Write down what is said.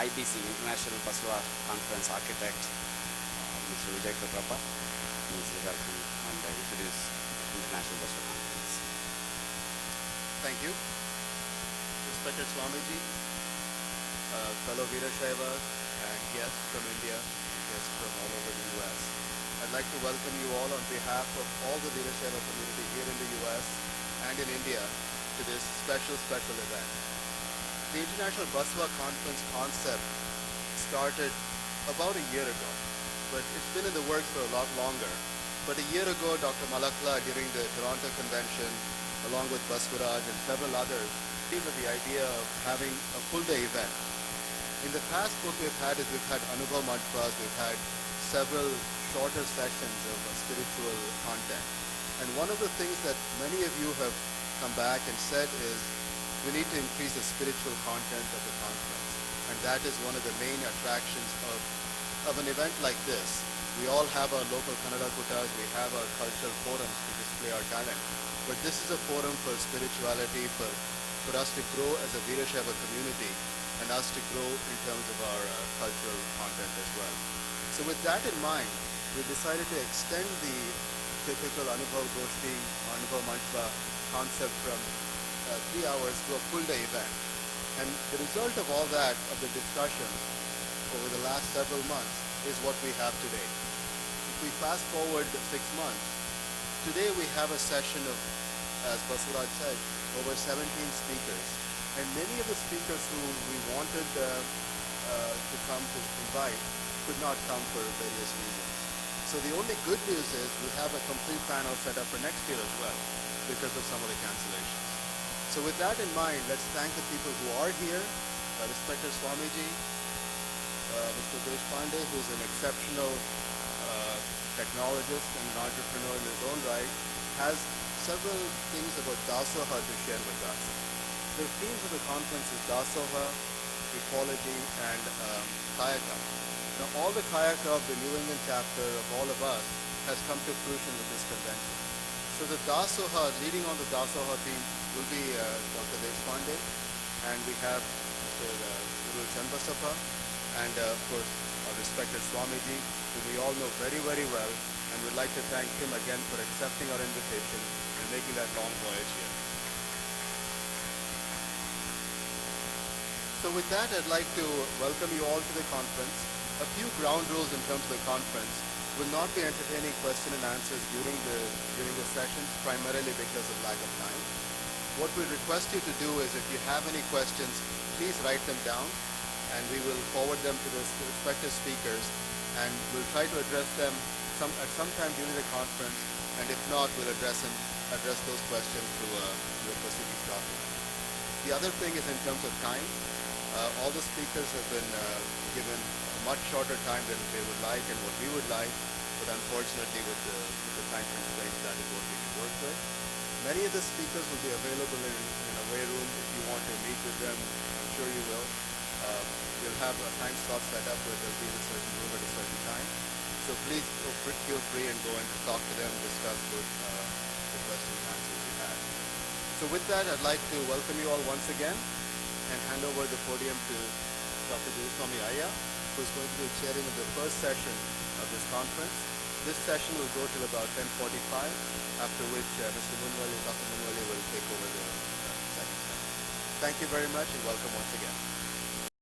IBC, International Basura Conference Architect, Mr. Vijay Kotrappa. Please welcome and introduce International Basura Conference. Thank you. Respected Swamiji, fellow Veerashaiva and guests from India, and guests from all over the US. I'd like to welcome you all on behalf of all the Veerashaiva community here in the US and in India to this special event. The International Basura Conference concept started about a year ago, but it's been in the works for a lot longer. But a year ago, Dr. Malakla, during the Toronto Convention, along with Baswaraj and several others, came with the idea of having a full-day event. In the past, what we've had is we've had Anubhav Manchpas, we've had several shorter sessions of spiritual content. And one of the things that many of you have come back and said is we need to increase the spiritual content of the conference. And that is one of the main attractions of an event like this. We all have our local Kannada Kutas, we have our cultural forums to display our talent. But this is a forum for spirituality, for us to grow as a Veerashaiva community and us to grow in terms of our cultural content as well. So with that in mind, we decided to extend the typical Anubhav Goshti, Anubhav Manchpa concept from 3 hours to a full-day event. And the result of all that, of the discussions over the last several months, is what we have today. If we fast forward 6 months, today we have a session of, as Baswaraj said, over 17 speakers. And many of the speakers who we wanted to come to invite could not come for various reasons. So the only good news is we have a complete panel set up for next year as well because of some of the cancellations. So with that in mind, let's thank the people who are here. Respected Swamiji, Mr. Deshpande, who's an exceptional technologist and an entrepreneur in his own right, has several things about Dasoha to share with us. The themes of the conference is Dasoha, equality, and Kayaka. Now, all the Kayaka of the New England chapter of all of us has come to fruition with this convention. So the Dasoha, leading on the Dasoha theme, will be Dr. Deshpande, and we have Mr. Guru Chanbasappa, and of course, our respected Swamiji, whom we all know very, very well, and would like to thank him again for accepting our invitation and making that long voyage here. So with that, I'd like to welcome you all to the conference. A few ground rules in terms of the conference. We'll not be entertaining question and answers during the sessions, primarily because of lack of time. What we request you to do is, if you have any questions, please write them down, and we will forward them to the respective speakers, and we'll try to address them at some time during the conference, and if not, we'll address those questions through a proceedings document. The other thing is in terms of time. All the speakers have been given a much shorter time than they would like and what we would like, but unfortunately with the time constraints, that is what we can work with. Many of the speakers will be available in a way room if you want to meet with them. I'm sure you will. We'll have a time slot set up where they'll be in a certain room at a certain time. So please feel free and go and talk to them, discuss the questions and answers you have. So with that, I'd like to welcome you all once again and hand over the podium to Dr. Guruswami Ayya, who is going to be chairing the first session of this conference. This session will go till about 10:45, after which Dr. Munwali will take over the second session. Thank you very much and welcome once again.